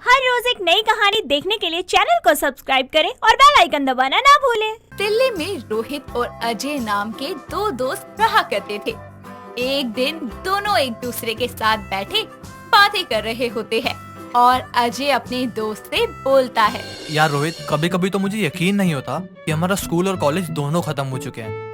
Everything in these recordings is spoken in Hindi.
हर रोज एक नई कहानी देखने के लिए चैनल को सब्सक्राइब करें और बेल आइकन दबाना ना भूलें। दिल्ली में रोहित और अजय नाम के दो दोस्त रहा करते थे। एक दिन दोनों एक दूसरे के साथ बैठे बातें कर रहे होते हैं और अजय अपने दोस्त से बोलता है, यार रोहित, कभी कभी तो मुझे यकीन नहीं होता कि हमारा स्कूल और कॉलेज दोनों खत्म हो चुके हैं।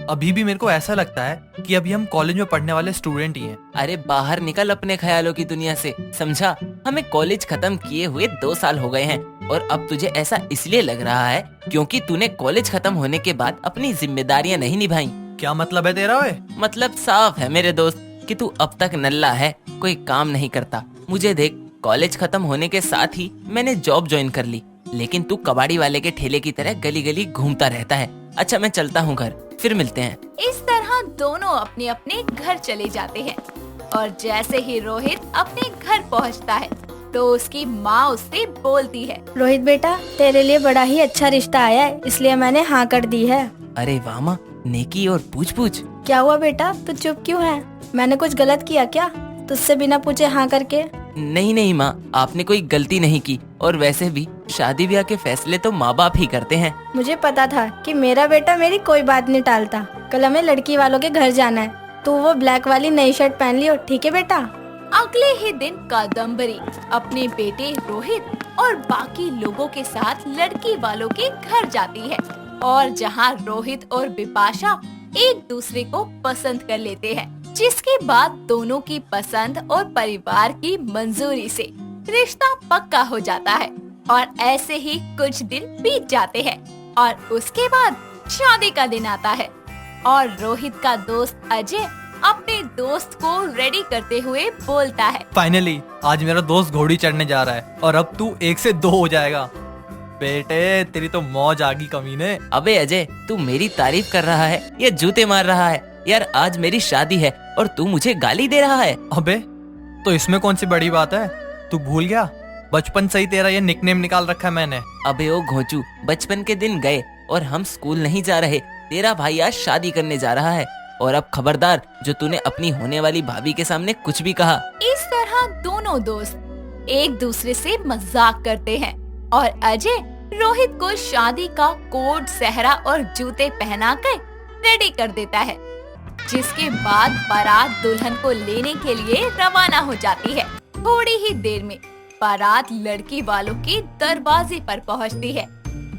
अभी भी मेरे को ऐसा लगता है कि अभी हम कॉलेज में पढ़ने वाले स्टूडेंट ही हैं। अरे बाहर निकल अपने ख्यालों की दुनिया से, समझा? हमें कॉलेज खत्म किए हुए 2 साल हो गए हैं और अब तुझे ऐसा इसलिए लग रहा है क्योंकि तूने कॉलेज खत्म होने के बाद अपनी जिम्मेदारियां नहीं निभाई। क्या मतलब है तेरा? ओए, मतलब साफ है मेरे दोस्त कि तू अब तक नल्ला है, कोई काम नहीं करता। मुझे देख, कॉलेज खत्म होने के साथ ही मैंने जॉब ज्वाइन कर ली, लेकिन तू कबाड़ी वाले के ठेले की तरह गली गली घूमता रहता है। अच्छा, मैं चलता हूँ घर, फिर मिलते हैं। इस तरह दोनों अपने अपने घर चले जाते हैं और जैसे ही रोहित अपने घर पहुंचता है तो उसकी माँ उससे बोलती है, रोहित बेटा, तेरे लिए बड़ा ही अच्छा रिश्ता आया है, इसलिए मैंने हाँ कर दी है। अरे वाह माँ, नेकी और पूछ। क्या हुआ बेटा, तू चुप क्यों है? मैंने कुछ गलत किया क्या तुझसे बिना पूछे हाँ करके? नहीं माँ, आपने कोई गलती नहीं की और वैसे भी शादी ब्याह के फैसले तो माँ बाप ही करते हैं। मुझे पता था कि मेरा बेटा मेरी कोई बात नहीं टालता। कल हमें लड़की वालों के घर जाना है, तो वो ब्लैक वाली नई शर्ट पहन लियो, ठीक है बेटा? अगले ही दिन कादम्बरी अपने बेटे रोहित और बाकी लोगों के साथ लड़की वालों के घर जाती है और जहाँ रोहित और बिपाशा एक दूसरे को पसंद कर लेते हैं, जिसके बाद दोनों की पसंद और परिवार की मंजूरी से रिश्ता पक्का हो जाता है और ऐसे ही कुछ दिन बीत जाते हैं और उसके बाद शादी का दिन आता है और रोहित का दोस्त अजय अपने दोस्त को रेडी करते हुए बोलता है, फाइनली आज मेरा दोस्त घोड़ी चढ़ने जा रहा है और अब तू 1 से 2 हो जाएगा। बेटे, तेरी तो मौज आ गई कमीने। अबे अजय, तू मेरी तारीफ कर रहा है या जूते मार रहा है? यार, आज मेरी शादी है और तू मुझे गाली दे रहा है। अबे, तो इसमें कौन सी बड़ी बात है? तू भूल गया? बचपन से ही तेरा ये निकनेम निकाल रखा है मैंने। अबे ओ घोंचू, बचपन के दिन गए और हम स्कूल नहीं जा रहे। तेरा भाई आज शादी करने जा रहा है और अब खबरदार जो तूने अपनी होने वाली भाभी के सामने कुछ भी कहा। इस तरह दोनों दोस्त एक दूसरे से मजाक करते हैं और अजय रोहित को शादी का कोट, सेहरा और जूते पहनाकर रेडी कर देता है, जिसके बाद बारात दुल्हन को लेने के लिए रवाना हो जाती है। थोड़ी ही देर में बारात लड़की वालों के दरवाजे पर पहुंचती है,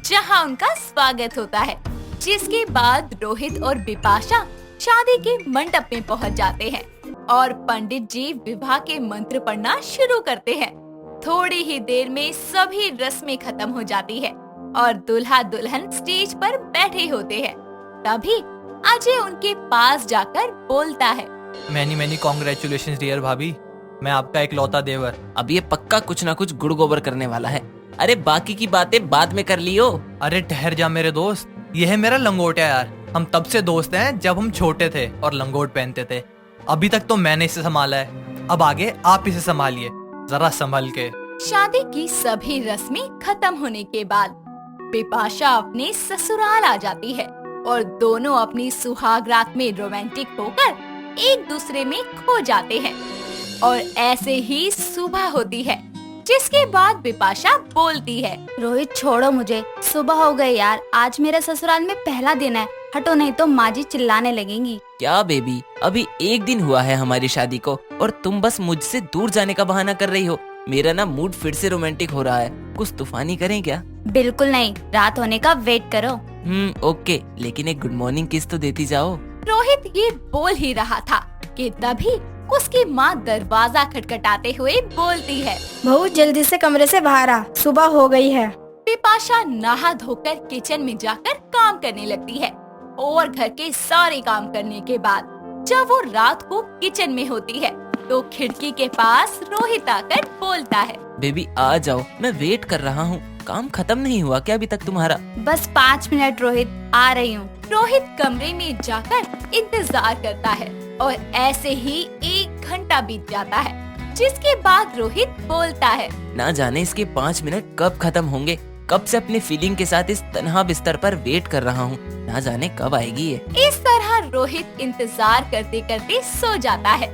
जहां उनका स्वागत होता है। जिसके बाद रोहित और बिपाशा शादी के मंडप में पहुंच जाते हैं और पंडित जी विवाह के मंत्र पढ़ना शुरू करते हैं। थोड़ी ही देर में सभी रस्में खत्म हो जाती है और दूल्हा दुल्हन स्टेज पर बैठे होते हैं। तभी अजय उनके पास जाकर बोलता है, मैनी कॉन्ग्रेचुलेशन डियर भाभी, मैं आपका इकलौता देवर। अब ये पक्का कुछ ना कुछ गुड़ गोबर करने वाला है। अरे बाकी की बातें बाद में कर लियो। अरे ठहर जा मेरे दोस्त, ये है मेरा लंगोटिया यार। हम तब से दोस्त हैं जब हम छोटे थे और लंगोट पहनते थे। अभी तक तो मैंने इसे संभाला है, अब आगे आप इसे संभालिए, जरा संभल के। शादी की सभी रस्में खत्म होने के बाद बिपाशा अपने ससुराल आ जाती है और दोनों अपनी सुहाग रात में रोमांटिक होकर एक दूसरे में खो जाते हैं और ऐसे ही सुबह होती है, जिसके बाद बिपाशा बोलती है, रोहित छोड़ो मुझे, सुबह हो गई यार, आज मेरे ससुराल में पहला दिन है, हटो नहीं तो माँ जी चिल्लाने लगेंगी। क्या बेबी, अभी 1 दिन हुआ है हमारी शादी को और तुम बस मुझसे दूर जाने का बहाना कर रही हो। मेरा ना मूड फिर से रोमांटिक हो रहा है, कुछ तूफानी करें क्या? बिल्कुल नहीं, रात होने का वेट करो। ओके, लेकिन एक गुड मॉर्निंग किस तो देती जाओ। रोहित ये बोल ही रहा था कि तभी उसकी माँ दरवाजा खटखटाते हुए बोलती है, बहू जल्दी से कमरे से बाहर आ, सुबह हो गई है। बिपाशा नहा धोकर किचन में जाकर काम करने लगती है और घर के सारे काम करने के बाद जब वो रात को किचन में होती है तो खिड़की के पास रोहित आकर बोलता है, बेबी आ जाओ, मैं वेट कर रहा हूँ। काम खत्म नहीं हुआ क्या अभी तक तुम्हारा? बस 5 मिनट रोहित, आ रही हूँ। रोहित कमरे में जाकर इंतजार करता है और ऐसे ही 1 घंटा बीत जाता है, जिसके बाद रोहित बोलता है, ना जाने इसके 5 मिनट कब खत्म होंगे। कब से अपनी फीलिंग के साथ इस तन्हा बिस्तर पर वेट कर रहा हूँ, ना जाने कब आएगी ये। इस तरह रोहित इंतजार करते करते सो जाता है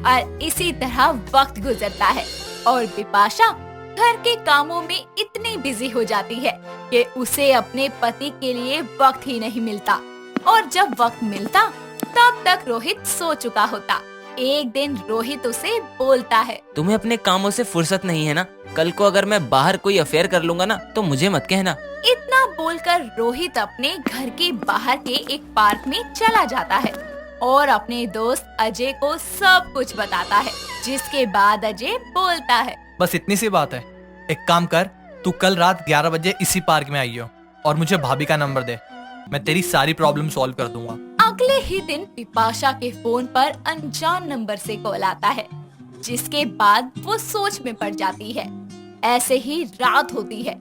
और इसी तरह वक्त गुजरता है और बिपाशा घर के कामों में इतनी बिजी हो जाती है कि उसे अपने पति के लिए वक्त ही नहीं मिलता। और जब वक्त मिलता तब तक रोहित सो चुका होता। एक दिन रोहित उसे बोलता है, तुम्हें अपने कामों से फुर्सत नहीं है ना? कल को अगर मैं बाहर कोई अफेयर कर लूंगा ना तो मुझे मत कहना। इतना बोलकर रोहित अपने घर के बाहर के एक पार्क में चला जाता है और अपने दोस्त अजय को सब कुछ बताता है। जिसके बाद अजय बोलता है, बस इतनी सी बात है। एक काम कर, तू कल रात 11 बजे इसी पार्क में आइयो और मुझे भाभी का नंबर दे। मैं तेरी सारी प्रॉब्लम सॉल्व कर दूंगा। अगले ही दिन बिपाशा के फोन पर अनजान नंबर से कॉल आता है। जिसके बाद वो सोच में पड़ जाती है। ऐसे ही रात होती है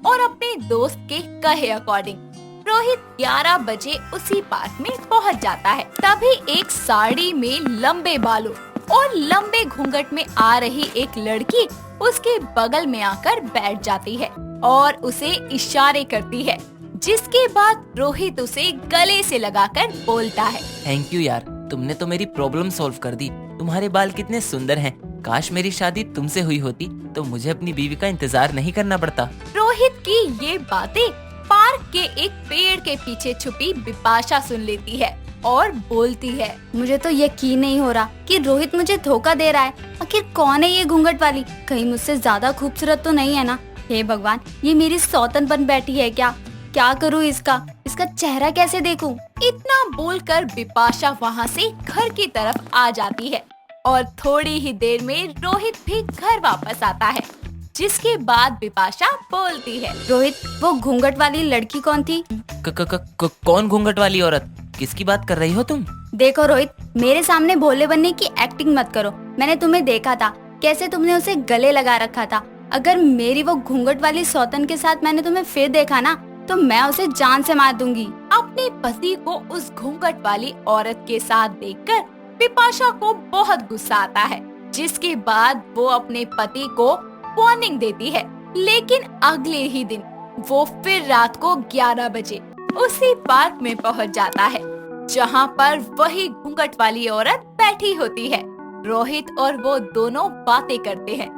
और अपने दोस्त के कहे अकॉर्डिंग रोहित 11 बजे उसी पार्क में पहुंच जाता है। तभी एक साड़ी में लंबे बालों और लंबे घूंघट में आ रही एक लड़की उसके बगल में आकर बैठ जाती है और उसे इशारे करती है। जिसके बाद रोहित उसे गले से लगाकर बोलता है, थैंक यू यार, तुमने तो मेरी प्रॉब्लम सॉल्व कर दी। तुम्हारे बाल कितने सुंदर हैं। काश मेरी शादी तुमसे हुई होती तो मुझे अपनी बीवी का इंतजार नहीं करना पड़ता। रोहित की ये बातें पार्क के एक पेड़ के पीछे छुपी बिपाशा सुन लेती है और बोलती है, मुझे तो यकीन नहीं हो रहा कि रोहित मुझे धोखा दे रहा है। आखिर कौन है ये घूंघट वाली? कहीं मुझसे ज्यादा खूबसूरत तो नहीं है ना? हे भगवान, ये मेरी सौतन बन बैठी है क्या करूँ इसका चेहरा कैसे देखूं? इतना बोलकर बिपाशा वहाँ से घर की तरफ आ जाती है और थोड़ी ही देर में रोहित भी घर वापस आता है। जिसके बाद बिपाशा बोलती है, रोहित, वो घूंघट वाली लड़की कौन थी? कौन घूंघट वाली औरत? किसकी बात कर रही हो तुम? देखो रोहित, मेरे सामने भोले बनने की एक्टिंग मत करो। मैंने तुम्हें देखा था कैसे तुमने उसे गले लगा रखा था। अगर मेरी वो घूंघट वाली सौतन के साथ मैंने तुम्हें फिर देखा ना तो मैं उसे जान से मार दूंगी। अपने पति को उस घूंघट वाली औरत के साथ देखकर बिपाशा को बहुत गुस्सा आता है। जिसके बाद वो अपने पति को वार्निंग देती है। लेकिन अगले ही दिन वो फिर रात को 11 बजे उसी पार्क में पहुंच जाता है जहां पर वही घूंघट वाली औरत बैठी होती है। रोहित और वो दोनों बातें करते हैं।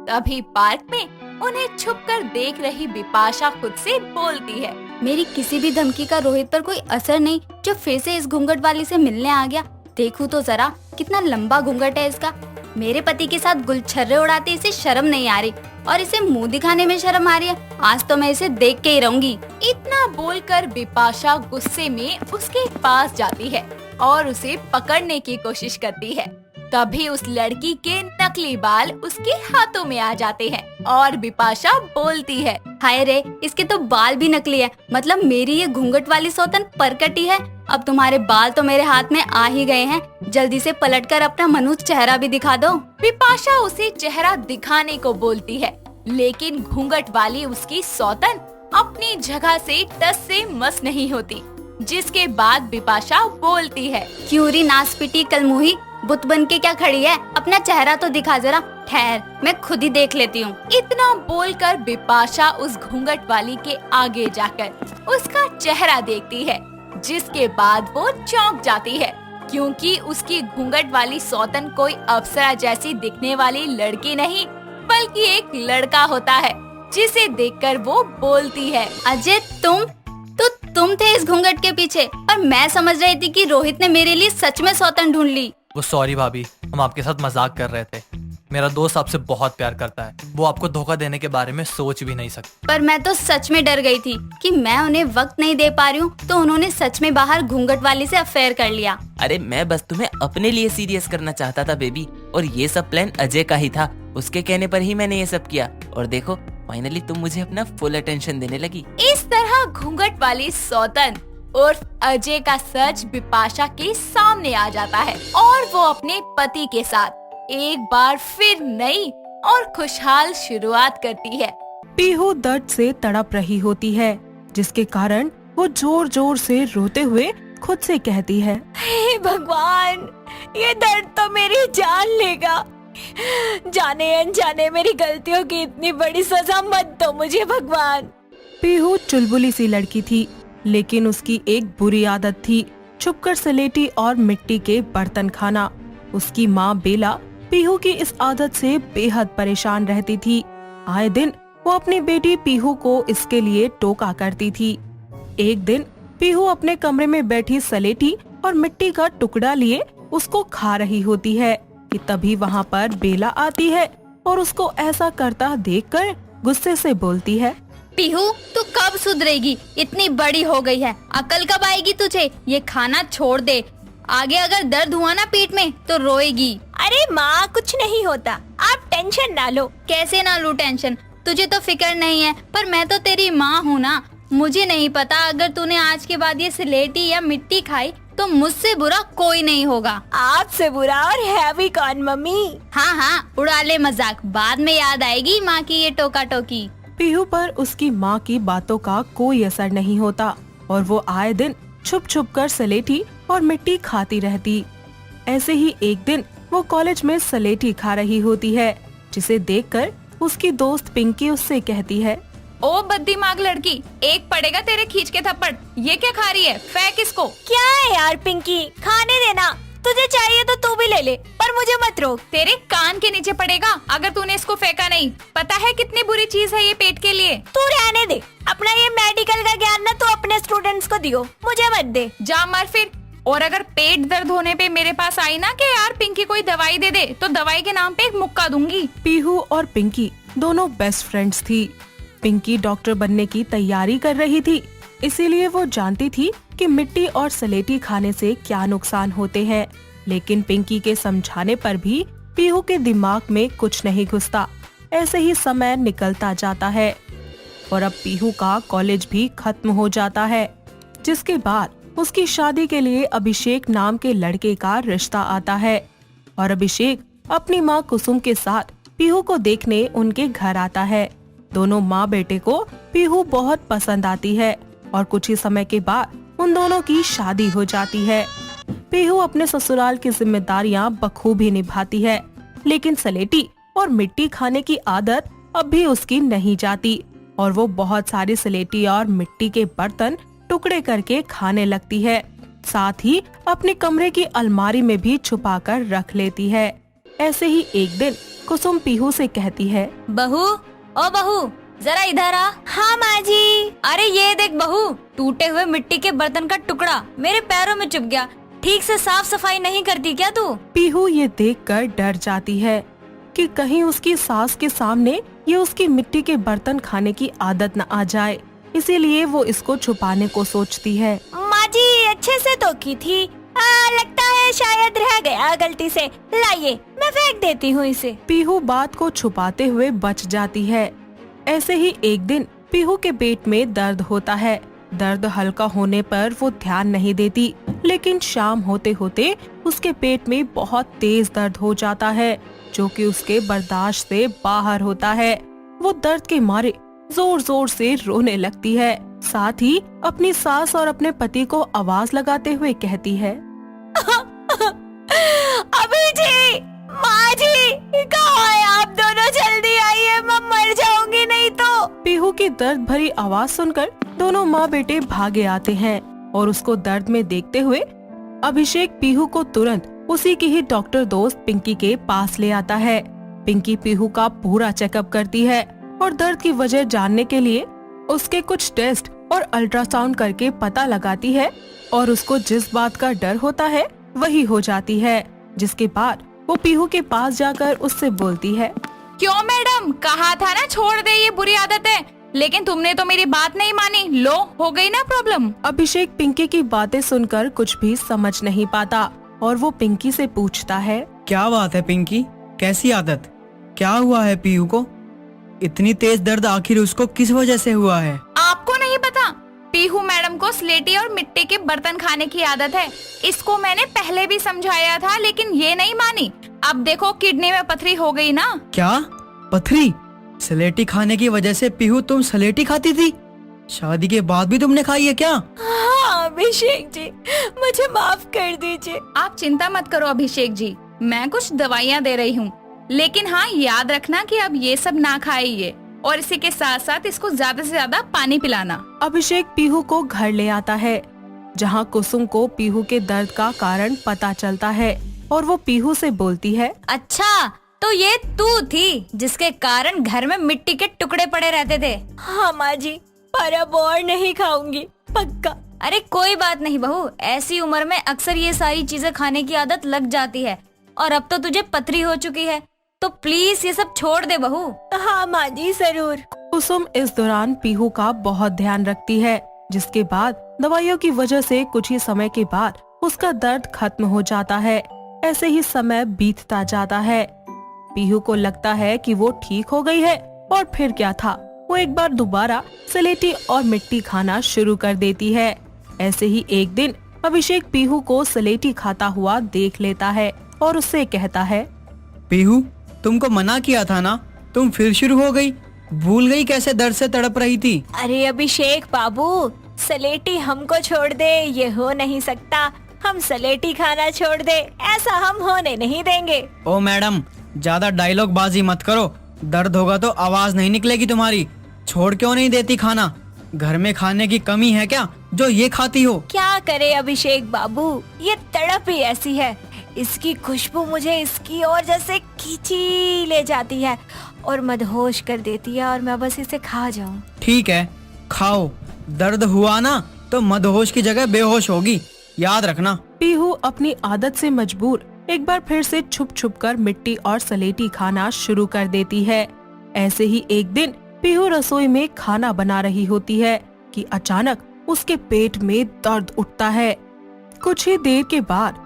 तभी पार्क में उन्हें छुपकर देख रही बिपाशा खुद से बोलती है, मेरी किसी भी धमकी का रोहित पर कोई असर नहीं जो फिर से इस घूंघट वाली से मिलने आ गया। देखूं तो जरा कितना लंबा घूंघट है इसका। मेरे पति के साथ गुलछर्रे उड़ाते इसे शर्म नहीं आ रही और इसे मुंह दिखाने में शर्म आ रही है। आज तो मैं इसे देख के ही रहूंगी। इतना बोलकर बिपाशा गुस्से में उसके पास जाती है और उसे पकड़ने की कोशिश करती है। तभी उस लड़की के नकली बाल उसके हाथों में आ जाते हैं और बिपाशा बोलती है, हाय रे, इसके तो बाल भी नकली है। मतलब मेरी ये घूंघट वाली सौतन परकटी है। अब तुम्हारे बाल तो मेरे हाथ में आ ही गए हैं। जल्दी से पलटकर अपना मनुष्य चेहरा भी दिखा दो। बिपाशा उसे चेहरा दिखाने को बोलती है, लेकिन घूंघट वाली उसकी सौतन अपनी जगह से टस से मस नहीं होती। जिसके बाद बिपाशा बोलती है, क्यों री नासपिटी कलमुही, बुत बन के क्या खड़ी है? अपना चेहरा तो दिखा जरा। ठहर, मैं खुद ही देख लेती हूँ। इतना बोलकर बिपाशा उस घूंघट वाली के आगे जाकर उसका चेहरा देखती है। जिसके बाद वो चौंक जाती है क्योंकि उसकी घूंघट वाली सौतन कोई अप्सरा जैसी दिखने वाली लड़की नहीं बल्कि एक लड़का होता है। जिसे देखकर वो बोलती है, अजय, तुम थे इस घूंघट के पीछे और मैं समझ रही थी कि रोहित ने मेरे लिए सच में सौतन ढूंढ ली। वो सॉरी भाभी, हम आपके साथ मजाक कर रहे थे। मेरा दोस्त आपसे बहुत प्यार करता है। वो आपको धोखा देने के बारे में सोच भी नहीं सकता। पर मैं तो सच में डर गई थी कि मैं उन्हें वक्त नहीं दे पा रही हूँ तो उन्होंने सच में बाहर घूंघट वाली से अफेयर कर लिया। अरे मैं बस तुम्हें अपने लिए सीरियस करना चाहता था बेबी, और ये सब प्लान अजय का ही था। उसके कहने पर ही मैंने ये सब किया और देखो फाइनली तुम मुझे अपना फुल अटेंशन देने लगी। इस तरह घूंघट वाली सौतन उर्फ अजय का सच बिपाशा के सामने आ जाता है और वो अपने पति के साथ एक बार फिर नई और खुशहाल शुरुआत करती है। पीहू दर्द से तड़प रही होती है जिसके कारण वो जोर जोर से रोते हुए खुद से कहती है, हे भगवान, ये दर्द तो मेरी जान लेगा। जाने अनजाने मेरी गलतियों की इतनी बड़ी सजा मत दो मुझे भगवान। पीहू चुलबुली सी लड़की थी, लेकिन उसकी एक बुरी आदत थी, छुपकर सलेटी और मिट्टी के बर्तन खाना। उसकी माँ बेला पीहू की इस आदत से बेहद परेशान रहती थी। आए दिन वो अपनी बेटी पीहू को इसके लिए टोका करती थी। एक दिन पीहू अपने कमरे में बैठी सलेटी और मिट्टी का टुकड़ा लिए उसको खा रही होती है कि तभी वहाँ पर बेला आती है और उसको ऐसा करता देखकर गुस्से से बोलती है, पीहू तू कब सुधरेगी? इतनी बड़ी हो गई है, अकल कब आएगी तुझे? ये खाना छोड़ दे, आगे अगर दर्द हुआ ना पीठ में तो रोएगी। अरे माँ कुछ नहीं होता, आप टेंशन ना लो। कैसे ना लूं टेंशन? तुझे तो फिक्र नहीं है, पर मैं तो तेरी माँ हूँ ना। मुझे नहीं पता अगर तूने आज के बाद ये स्लेटी या मिट्टी खाई तो मुझसे बुरा कोई नहीं होगा। आपसे बुरा और हैवी कौन मम्मी? हाँ, उड़ा ले मजाक, बाद में याद आएगी माँ की ये टोका टोकी। पीहू पर उसकी माँ की बातों का कोई असर नहीं होता और वो आए दिन छुप छुप कर सलेटी और मिट्टी खाती रहती। ऐसे ही एक दिन वो कॉलेज में सलेटी खा रही होती है, जिसे देखकर उसकी दोस्त पिंकी उससे कहती है, ओ बद्दीमाग लड़की, एक पड़ेगा तेरे खींच के थप्पड़। ये क्या खा रही है? फेंक इसको। क्या है यार पिंकी, खाने देना। तुझे चाहिए तो तू भी ले ले, पर मुझे मत रोक। तेरे कान के नीचे पड़ेगा अगर तूने इसको फेंका नहीं। पता है कितनी बुरी चीज है ये पेट के लिए। तू रहने दे, अपना ये मेडिकल का ज्ञान ना तू अपने स्टूडेंट्स को दियो, मुझे मत दे। जा मर फिर। और अगर पेट दर्द होने पे मेरे पास आई ना कि यार पिंकी कोई दवाई दे दे, तो दवाई के नाम पे एक मुक्का दूंगी। पीहू और पिंकी दोनों बेस्ट फ्रेंड्स थी। पिंकी डॉक्टर बनने की तैयारी कर रही थी, इसीलिए वो जानती थी कि मिट्टी और सलेटी खाने से क्या नुकसान होते हैं, लेकिन पिंकी के समझाने पर भी पीहू के दिमाग में कुछ नहीं घुसता। ऐसे ही समय निकलता जाता है और अब पीहू का कॉलेज भी खत्म हो जाता है, जिसके बाद उसकी शादी के लिए अभिषेक नाम के लड़के का रिश्ता आता है और अभिषेक अपनी माँ कुसुम के साथ पीहू को देखने उनके घर आता है। दोनों माँ बेटे को पीहू बहुत पसंद आती है और कुछ ही समय के बाद उन दोनों की शादी हो जाती है। पीहू अपने ससुराल की जिम्मेदारियाँ बखूबी निभाती है, लेकिन सलेटी और मिट्टी खाने की आदत अब भी उसकी नहीं जाती और वो बहुत सारी सलेटी और मिट्टी के बर्तन टुकड़े करके खाने लगती है। साथ ही अपने कमरे की अलमारी में भी छुपा कर रख लेती है। ऐसे ही एक दिन कुसुम पीहू से कहती है, बहू, ओ बहू, जरा इधर आ। हाँ माँ जी। अरे ये देख बहू, टूटे हुए मिट्टी के बर्तन का टुकड़ा मेरे पैरों में चुभ गया। ठीक से साफ सफाई नहीं करती क्या तू? पीहू ये देखकर डर जाती है कि कहीं उसकी सास के सामने ये उसकी मिट्टी के बर्तन खाने की आदत न आ जाए, इसीलिए वो इसको छुपाने को सोचती है। माँ जी अच्छे से तो की थी, लगता है शायद रह गया गलती से। लाइए मैं फेंक देती हूँ इसे। पीहू बात को छुपाते हुए बच जाती है। ऐसे ही एक दिन पीहू के पेट में दर्द होता है। दर्द हल्का होने पर वो ध्यान नहीं देती, लेकिन शाम होते होते उसके पेट में बहुत तेज दर्द हो जाता है, जो कि उसके बर्दाश्त से बाहर होता है। वो दर्द के मारे जोर जोर से रोने लगती है, साथ ही अपनी सास और अपने पति को आवाज लगाते हुए कहती है, अभी जी, माँ जी, कहाँ है आप दोनों? जल्दी आइए, मैं मर जाऊंगी नहीं तो। पीहू की दर्द भरी आवाज सुनकर दोनों माँ बेटे भागे आते हैं और उसको दर्द में देखते हुए अभिषेक पीहू को तुरंत उसी की ही डॉक्टर दोस्त पिंकी के पास ले आता है। पिंकी पीहू का पूरा चेकअप करती है और दर्द की वजह जानने के लिए उसके कुछ टेस्ट और अल्ट्रासाउंड करके पता लगाती है और उसको जिस बात का डर होता है वही हो जाती है, जिसके बाद वो पीहू के पास जाकर उससे बोलती है, क्यों मैडम, कहा था ना छोड़ दे, ये बुरी आदत है, लेकिन तुमने तो मेरी बात नहीं मानी। लो, हो गई ना प्रॉब्लम। अभिषेक पिंकी की बातें सुनकर कुछ भी समझ नहीं पाता और वो पिंकी से पूछता है, क्या बात है पिंकी, कैसी आदत, क्या हुआ है पीहू को? इतनी तेज दर्द आखिर उसको किस वजह से हुआ है? आपको नहीं पता, पीहू मैडम को स्लेटी और मिट्टी के बर्तन खाने की आदत है। इसको मैंने पहले भी समझाया था, लेकिन ये नहीं मानी। अब देखो किडनी में पथरी हो गई ना। क्या पथरी? सलेटी खाने की वजह से पीहू तुम सलेटी खाती थी? शादी के बाद भी तुमने खाई है क्या? हाँ अभिषेक जी, मुझे माफ कर दीजिए। आप चिंता मत करो अभिषेक जी, मैं कुछ दवाइयाँ दे रही हूँ, लेकिन हाँ याद रखना कि अब ये सब ना खाइए और इसी के साथ साथ इसको ज्यादा से ज्यादा पानी पिलाना। अभिषेक पीहू को घर ले आता है, जहाँ कुसुम को पीहू के दर्द का कारण पता चलता है और वो पीहू से बोलती है, अच्छा तो ये तू थी जिसके कारण घर में मिट्टी के टुकड़े पड़े रहते थे। हाँ माँ जी, पर अब और नहीं खाऊंगी, पक्का। अरे कोई बात नहीं बहू, ऐसी उम्र में अक्सर ये सारी चीजें खाने की आदत लग जाती है और अब तो तुझे पथरी हो चुकी है, तो प्लीज ये सब छोड़ दे बहू। हाँ माँ जी, जरूर। कुसुम इस दौरान पीहू का बहुत ध्यान रखती है, जिसके बाद दवाइयों की वजह से कुछ ही समय के बाद उसका दर्द खत्म हो जाता है। ऐसे ही समय बीतता जाता है। पीहू को लगता है कि वो ठीक हो गई है, और फिर क्या था, वो एक बार दोबारा स्लेटी और मिट्टी खाना शुरू कर देती है। ऐसे ही एक दिन अभिषेक पीहू को स्लेटी खाता हुआ देख लेता है और उससे कहता है, पीहू, तुमको मना किया था ना, तुम फिर शुरू हो गई। भूल गई कैसे दर्द से तड़प रही थी। अरे अभिषेक बाबू, स्लेटी हमको छोड़ दे, ये हो नहीं सकता। हम स्लेटी खाना छोड़ दे, ऐसा हम होने नहीं देंगे। ओ मैडम, ज्यादा डायलॉग बाजी मत करो। दर्द होगा तो आवाज नहीं निकलेगी तुम्हारी। छोड़ क्यों नहीं देती खाना? घर में खाने की कमी है क्या जो ये खाती हो? क्या करे अभिषेक बाबू, ये तड़प ही ऐसी है। इसकी खुशबू मुझे इसकी और जैसे खींची ले जाती है और मदहोश कर देती है, और मैं बस इसे खा जाऊं। ठीक है, खाओ। दर्द हुआ ना तो मदहोश की जगह बेहोश होगी, याद रखना। पीहू अपनी आदत से मजबूर एक बार फिर से छुप छुप कर मिट्टी और स्लेटी खाना शुरू कर देती है। ऐसे ही एक दिन पीहू रसोई में खाना बना रही होती है कि अचानक उसके पेट में दर्द उठता है। कुछ ही देर के बाद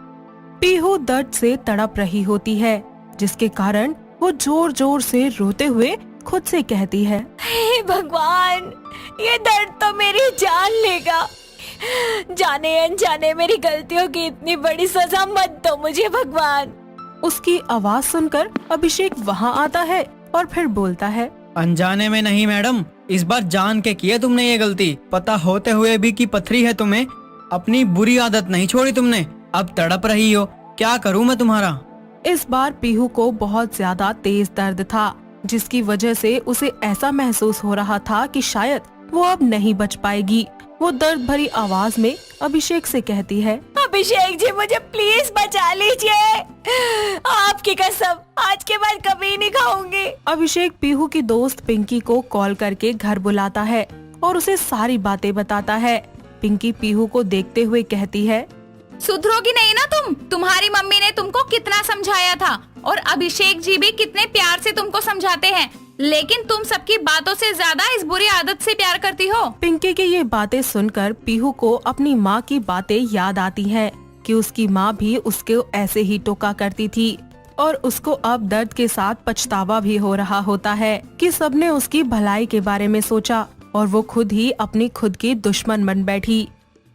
पीहू दर्द से तड़प रही होती है, जिसके कारण वो जोर जोर से रोते हुए खुद से कहती है, हे भगवान, ये दर्द तो मेरी जान लेगा। जाने अनजाने मेरी गलतियों की इतनी बड़ी सजा मत दो मुझे भगवान। उसकी आवाज सुनकर अभिषेक वहाँ आता है और फिर बोलता है, अनजाने में नहीं मैडम, इस बार जान के किए तुमने ये गलती। पता होते हुए भी कि पथरी है तुम्हें। अपनी बुरी आदत नहीं छोड़ी तुमने, अब तड़प रही हो। क्या करूँ मैं तुम्हारा? इस बार पीहू को बहुत ज्यादा तेज दर्द था, जिसकी वजह से उसे ऐसा महसूस हो रहा था कि शायद वो अब नहीं बच पाएगी। वो दर्द भरी आवाज में अभिषेक से कहती है, अभिषेक जी, मुझे प्लीज बचा लीजिए। आपकी कसम, आज के बाद कभी नहीं खाऊंगी। अभिषेक पीहू की दोस्त पिंकी को कॉल करके घर बुलाता है और उसे सारी बातें बताता है। पिंकी पीहू को देखते हुए कहती है, सुधरोगी नहीं ना तुम? तुम्हारी मम्मी ने तुमको कितना समझाया था और अभिषेक जी भी कितने प्यार से तुमको समझाते हैं, लेकिन तुम सबकी बातों से ज्यादा इस बुरी आदत से प्यार करती हो। पिंकी की ये बातें सुनकर पीहू को अपनी माँ की बातें याद आती हैं कि उसकी माँ भी उसको ऐसे ही टोका करती थी, और उसको अब दर्द के साथ पछतावा भी हो रहा होता है कि सबने उसकी भलाई के बारे में सोचा और वो खुद ही अपनी खुद की दुश्मन बन बैठी।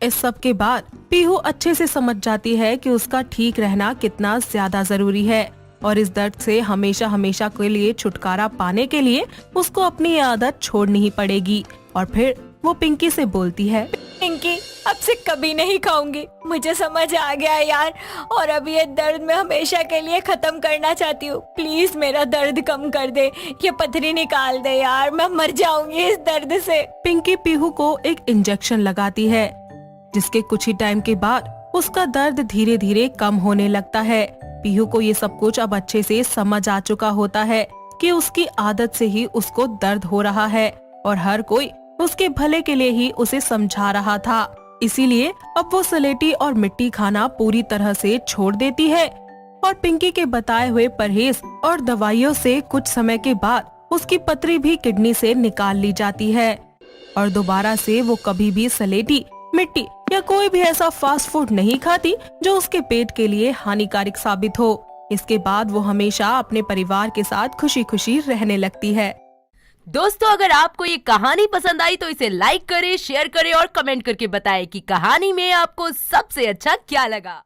इस सब के बाद पीहू अच्छे से समझ जाती है कि उसका ठीक रहना कितना ज्यादा जरूरी है, और इस दर्द से हमेशा हमेशा के लिए छुटकारा पाने के लिए उसको अपनी ये आदत छोड़नी ही पड़ेगी। और फिर वो पिंकी से बोलती है, पिंकी, अब से कभी नहीं खाऊंगी। मुझे समझ आ गया यार, और अब ये दर्द मैं हमेशा के लिए खत्म करना चाहती हूँ। प्लीज मेरा दर्द कम कर दे, ये पथरी निकाल दे यार, मैं मर जाऊंगी इस दर्द से। पिंकी पीहू को एक इंजेक्शन लगाती है, जिसके कुछ ही टाइम के बाद उसका दर्द धीरे धीरे कम होने लगता है। पीहू को ये सब कुछ अब अच्छे से समझ आ चुका होता है कि उसकी आदत से ही उसको दर्द हो रहा है, और हर कोई उसके भले के लिए ही उसे समझा रहा था। इसीलिए अब वो स्लेटी और मिट्टी खाना पूरी तरह से छोड़ देती है, और पिंकी के बताए हुए परहेज और दवाइयों से कुछ समय के बाद उसकी पथरी भी किडनी से निकाल ली जाती है, और दोबारा से वो कभी भी स्लेटी, मिट्टी या कोई भी ऐसा फास्ट फूड नहीं खाती जो उसके पेट के लिए हानिकारक साबित हो। इसके बाद वो हमेशा अपने परिवार के साथ खुशी खुशी रहने लगती है। दोस्तों, अगर आपको ये कहानी पसंद आई तो इसे लाइक करें, शेयर करें और कमेंट करके बताएं कि कहानी में आपको सबसे अच्छा क्या लगा।